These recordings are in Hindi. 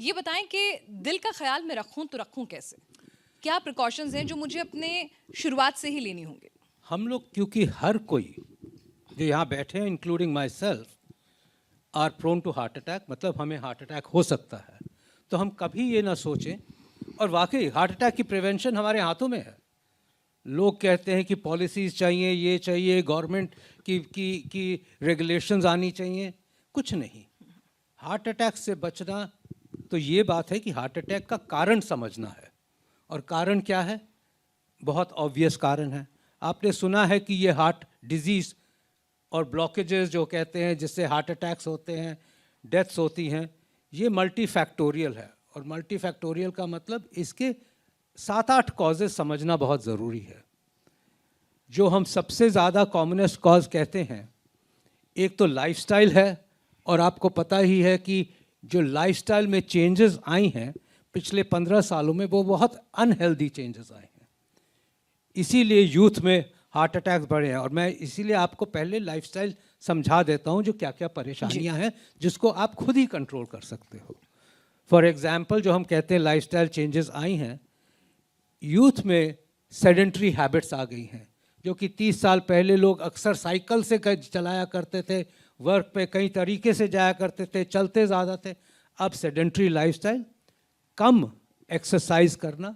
ये बताएं कि दिल का ख्याल मैं रखूं तो रखूं कैसे? क्या प्रिकॉशंस हैं जो मुझे अपने शुरुआत से ही लेनी होंगी? हम लोग क्योंकि हर कोई जो यहाँ बैठे हैं including myself are prone to heart attack, मतलब हमें हार्ट अटैक हो सकता है, तो हम कभी ये ना सोचें। और वाकई हार्ट अटैक की प्रिवेंशन हमारे हाथों में है। लोग कहते हैं कि पॉलिसीज़ चाहिए, ये चाहिए, गवर्नमेंट की रेगुलेशंस आनी चाहिए। कुछ नहीं। हार्ट अटैक से बचना तो ये बात है कि हार्ट अटैक का कारण समझना है। और कारण क्या है? बहुत ऑब्वियस कारण है। आपने सुना है कि ये हार्ट डिजीज़ और ब्लॉकेजेस जो कहते हैं जिससे हार्ट अटैक्स होते हैं, डेथ्स होती हैं, ये मल्टी फैक्टोरियल है। और मल्टी फैक्टोरियल का मतलब इसके 7-8 कॉजेज़ समझना बहुत ज़रूरी है। जो हम सबसे ज़्यादा कॉमनेस्ट कॉज कहते हैं, एक तो लाइफस्टाइल है। और आपको पता ही है कि जो लाइफस्टाइल में चेंजेस आई हैं पिछले 15 सालों में, वो बहुत अनहेल्दी चेंजेस आए हैं। इसीलिए यूथ में हार्ट अटैक्स बढ़े हैं। और मैं इसीलिए आपको पहले लाइफस्टाइल समझा देता हूं जो क्या क्या परेशानियां हैं जिसको आप खुद ही कंट्रोल कर सकते हो। फॉर एग्जांपल, जो हम कहते हैं लाइफस्टाइल चेंजेस आई हैं, यूथ में सेडेंट्री हैबिट्स आ गई हैं। जो कि 30 साल पहले लोग अक्सर साइकिल से चलाया करते थे, वर्क पे कई तरीके से जाया करते थे, चलते ज़्यादा थे। अब सेडेंट्री लाइफस्टाइल, कम एक्सरसाइज करना,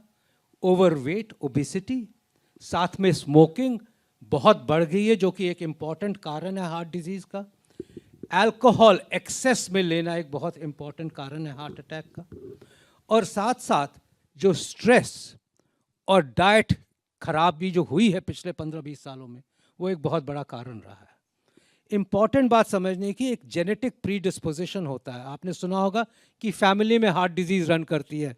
ओवरवेट, ओबेसिटी, साथ में स्मोकिंग बहुत बढ़ गई है जो कि एक इम्पॉर्टेंट कारण है हार्ट डिजीज़ का। अल्कोहल एक्सेस में लेना एक बहुत इम्पॉर्टेंट कारण है हार्ट अटैक का। और साथ साथ जो स्ट्रेस और डाइट खराब भी जो हुई है पिछले 15-20 सालों में, वो एक बहुत बड़ा कारण रहा है। इम्पॉर्टेंट बात समझने की, एक जेनेटिक प्रीडिस्पोजिशन होता है। आपने सुना होगा कि फैमिली में हार्ट डिजीज़ रन करती है।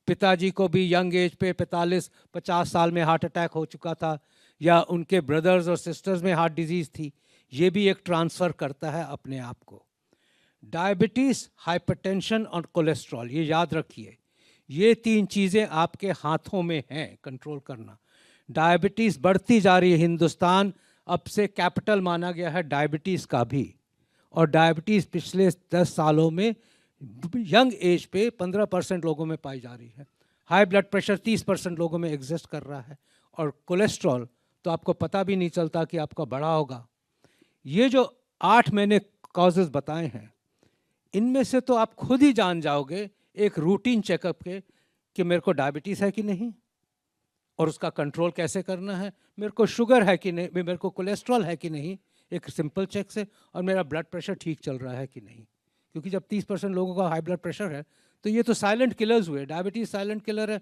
पिताजी को भी यंग एज पे 45-50 साल में हार्ट अटैक हो चुका था, या उनके ब्रदर्स और सिस्टर्स में हार्ट डिजीज़ थी। ये भी एक ट्रांसफ़र करता है अपने आप को। डायबिटीज़, हाइपरटेंशन और कोलेस्ट्रॉल, ये याद रखिए, ये 3 चीज़ें आपके हाथों में हैं कंट्रोल करना। डायबिटीज़ बढ़ती जा रही है। हिंदुस्तान अब से कैपिटल माना गया है डायबिटीज़ का भी। और डायबिटीज़ पिछले 10 सालों में यंग एज पे 15% लोगों में पाई जा रही है। हाई ब्लड प्रेशर 30% लोगों में एग्जिस्ट कर रहा है। और कोलेस्ट्रॉल तो आपको पता भी नहीं चलता कि आपका बढ़ा होगा। ये जो 8 मैंने कॉजेज़ बताए हैं, इनमें से तो आप खुद ही जान जाओगे एक रूटीन चेकअप के कि मेरे को डायबिटीज़ है कि नहीं, और उसका कंट्रोल कैसे करना है, मेरे को शुगर है कि नहीं, मेरे को कोलेस्ट्रॉल है कि नहीं, एक सिंपल चेक से, और मेरा ब्लड प्रेशर ठीक चल रहा है कि नहीं। क्योंकि जब 30% लोगों का हाई ब्लड प्रेशर है तो ये तो साइलेंट किलर्स हुए। डायबिटीज़ साइलेंट किलर है,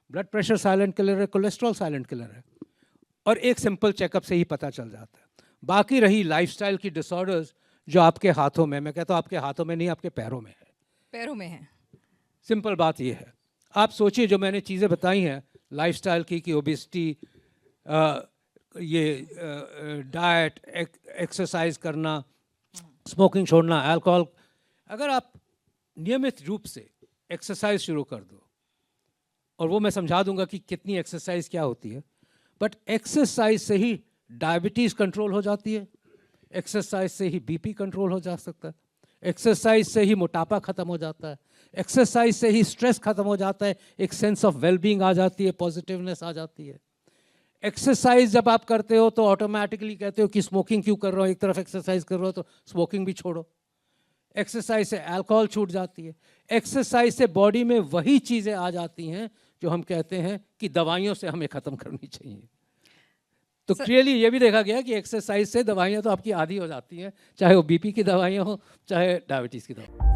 ब्लड प्रेशर साइलेंट किलर है, कोलेस्ट्रॉल साइलेंट किलर है। और एक सिंपल चेकअप से ही पता चल जाता है। बाकी रही लाइफस्टाइल की डिसऑर्डर्स, जो आपके हाथों में, मैं कहता हूँ आपके हाथों में नहीं, आपके पैरों में है। पैरों में है। सिंपल बात ये है। आप सोचिए, जो मैंने चीज़ें बताई हैं लाइफस्टाइल की, कि ओबेसिटी, ये डाइट, एक्सरसाइज करना, स्मोकिंग छोड़ना, अल्कोहल, अगर आप नियमित रूप से एक्सरसाइज शुरू कर दो, और वो मैं समझा दूंगा कि कितनी एक्सरसाइज क्या होती है, बट एक्सरसाइज से ही डायबिटीज़ कंट्रोल हो जाती है, एक्सरसाइज से ही बीपी कंट्रोल हो जा सकता है, एक्सरसाइज से ही मोटापा खत्म हो जाता है, एक्सरसाइज से ही स्ट्रेस खत्म हो जाता है, एक सेंस ऑफ वेलबींग आ जाती है, पॉजिटिवनेस आ जाती है। एक्सरसाइज जब आप करते हो तो ऑटोमेटिकली कहते हो कि स्मोकिंग क्यों कर रहा हो, एक तरफ एक्सरसाइज कर रहा हो तो स्मोकिंग भी छोड़ो। एक्सरसाइज से अल्कोहल छूट जाती है। एक्सरसाइज से बॉडी में वही चीज़ें आ जाती हैं जो हम कहते हैं कि दवाइयों से हमें ख़त्म करनी चाहिए। तो क्लियरली ये भी देखा गया कि एक्सरसाइज से दवाइयाँ तो आपकी आदी हो जाती हैं, चाहे वो बीपी की दवाइयाँ हो, चाहे डायबिटीज़ की दवाई।